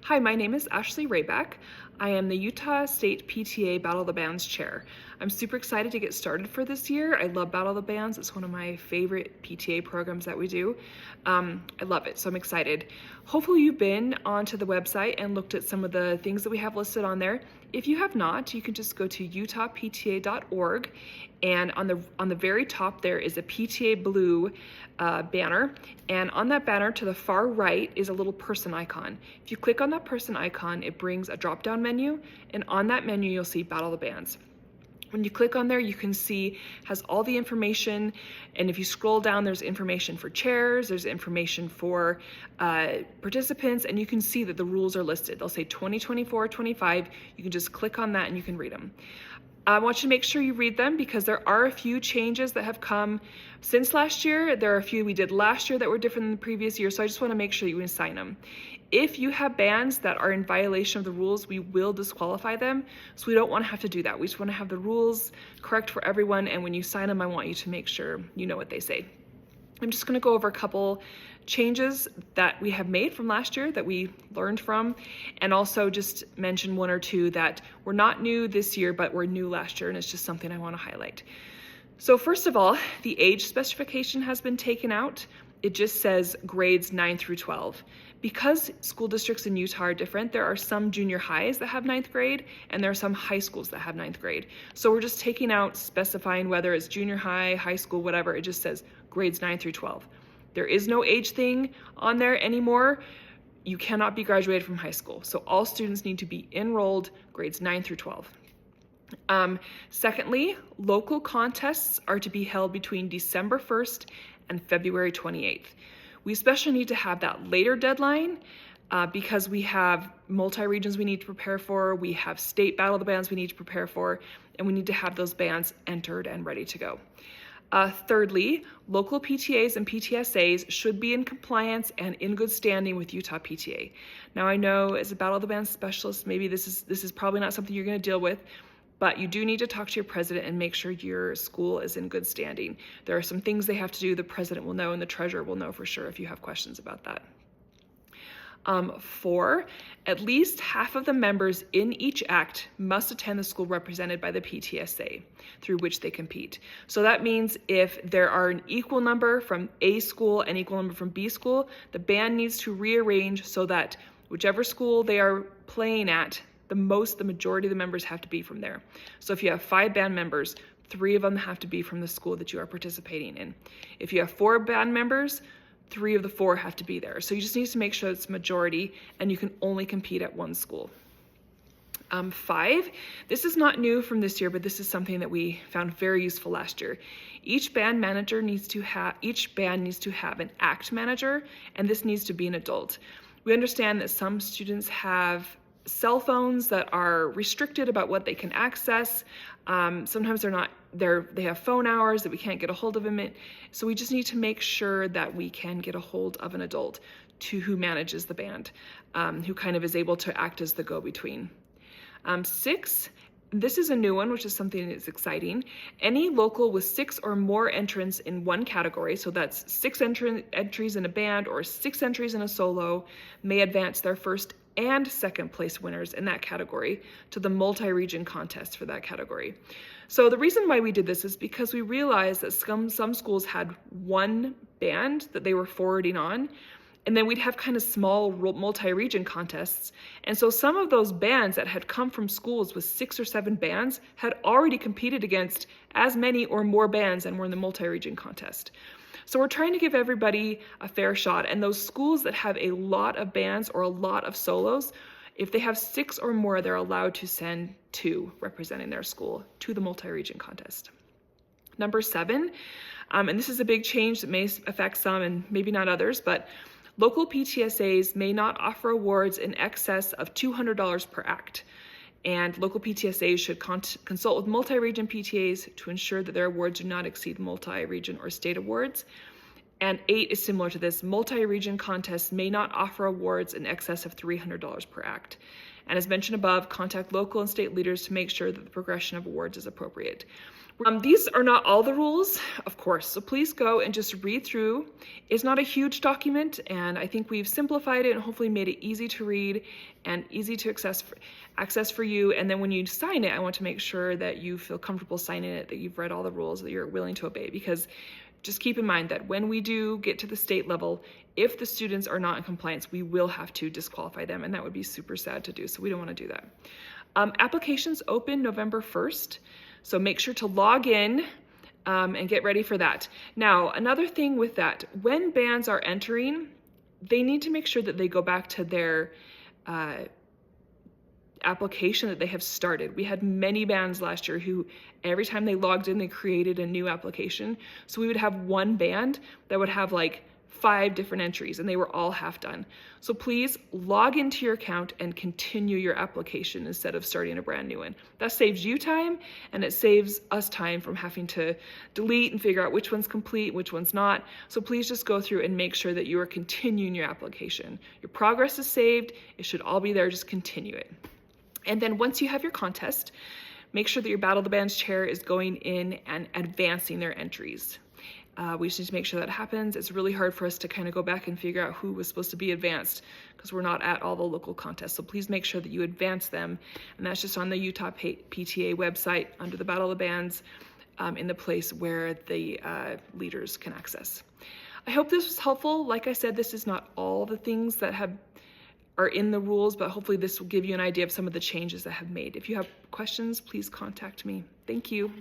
Hi, my name is Ashley Rayback. I am the Utah State PTA Battle of the Bands Chair. I'm super excited to get started for this year. I love Battle of the Bands. It's one of my favorite PTA programs that we do. I love it, so I'm excited. Hopefully you've been onto the website and looked at some of the things that we have listed on there. If you have not, you can just go to utahpta.org, and on the very top there is a PTA blue banner, and on that banner to the far right is a little person icon. If you click on that person icon, it brings a drop-down menu, and on that menu you'll see Battle of the Bands. When you click on there, you can see has all the information, and if you scroll down, there's information for chairs, there's information for participants, and you can see that the rules are listed. They'll say 2024-25. You can just click on that and you can read them. I want you to make sure you read them because there are a few changes that have come since last year. There are a few we did last year that were different than the previous year, so I just want to make sure you sign them. If you have bands that are in violation of the rules, we will disqualify them, so we don't want to have to do that. We just want to have the rules correct for everyone, and when you sign them, I want you to make sure you know what they say. I'm just going to go over a couple changes that we have made from last year that we learned from, and also just mention one or two that were not new this year but were new last year, and it's just something I want to highlight. So first of all, the age specification has been taken out. It just says grades 9 through 12. Because school districts in Utah are different, there are some junior highs that have 9th grade, and there are some high schools that have 9th grade. So we're just taking out specifying whether it's junior high, high school, whatever. It just says grades 9 through 12. There is no age thing on there anymore. You cannot be graduated from high school. So all students need to be enrolled grades 9 through 12. Secondly, local contests are to be held between December 1st and February 28th. We especially need to have that later deadline because we have multi-regions we need to prepare for, we have state Battle of the Bands we need to prepare for, and we need to have those bands entered and ready to go. Thirdly, local PTAs and PTSAs should be in compliance and in good standing with Utah PTA. Now I know as a Battle of the Bands specialist, maybe this is probably not something you're going to deal with, but you do need to talk to your president and make sure your school is in good standing. There are some things they have to do, the president will know and the treasurer will know for sure if you have questions about that. 4, at least half of the members in each act must attend the school represented by the PTSA through which they compete. So that means if there are an equal number from A school and equal number from B school, the band needs to rearrange so that whichever school they are playing at, the majority of the members have to be from there. So if you have 5 band members, 3 of them have to be from the school that you are participating in. If you have 4 band members, 3 of the 4 have to be there. So you just need to make sure it's majority, and you can only compete at one school. 5, this is not new from this year, but this is something that we found very useful last year. Each band needs to have an act manager, and this needs to be an adult. We understand that some students have cell phones that are restricted about what they can access. Sometimes they have phone hours that we can't get a hold of them in. So we just need to make sure that we can get a hold of an adult who manages the band, who kind of is able to act as the go-between. 6, this is a new one, which is something that's exciting. Any local with 6 or more entrants in one category, so that's 6 entries in a band or 6 entries in a solo, may advance their first and second place winners in that category to the multi-region contest for that category. So the reason why we did this is because we realized that some schools had one band that they were forwarding on, and then we'd have kind of small multi-region contests. And so some of those bands that had come from schools with 6 or 7 bands had already competed against as many or more bands and were in the multi-region contest. So we're trying to give everybody a fair shot, and those schools that have a lot of bands or a lot of solos, if they have 6 or more, they're allowed to send 2 representing their school to the multi-region contest. Number 7, and this is a big change that may affect some and maybe not others, but local PTSAs may not offer awards in excess of $200 per act. And local PTSAs should consult with multi-region PTAs to ensure that their awards do not exceed multi-region or state awards. And 8 is similar to this. Multi-region contests may not offer awards in excess of $300 per act. And as mentioned above, contact local and state leaders to make sure that the progression of awards is appropriate. These are not all the rules, of course, so please go and just read through. It's not a huge document, and I think we've simplified it and hopefully made it easy to read and easy to access for you. And then when you sign it, I want to make sure that you feel comfortable signing it, that you've read all the rules, that you're willing to obey, because just keep in mind that when we do get to the state level, if the students are not in compliance, we will have to disqualify them, and that would be super sad to do, so we don't want to do that. Applications open November 1st. So make sure to log in and get ready for that. Now, another thing with that, when bands are entering, they need to make sure that they go back to their application that they have started. We had many bands last year who every time they logged in, they created a new application. So we would have one band that would have like 5 different entries, and they were all half done. So please log into your account and continue your application instead of starting a brand new one. That saves you time, and it saves us time from having to delete and figure out which one's complete, which one's not. So please just go through and make sure that you are continuing your application. Your progress is saved. It should all be there. Just continue it. And then once you have your contest, make sure that your Battle of the Bands chair is going in and advancing their entries. We just need to make sure that happens. It's really hard for us to kind of go back and figure out who was supposed to be advanced because we're not at all the local contests. So please make sure that you advance them. And that's just on the Utah PTA website under the Battle of the Bands in the place where the leaders can access. I hope this was helpful. Like I said, this is not all the things that are in the rules, but hopefully this will give you an idea of some of the changes that have made. If you have questions, please contact me. Thank you.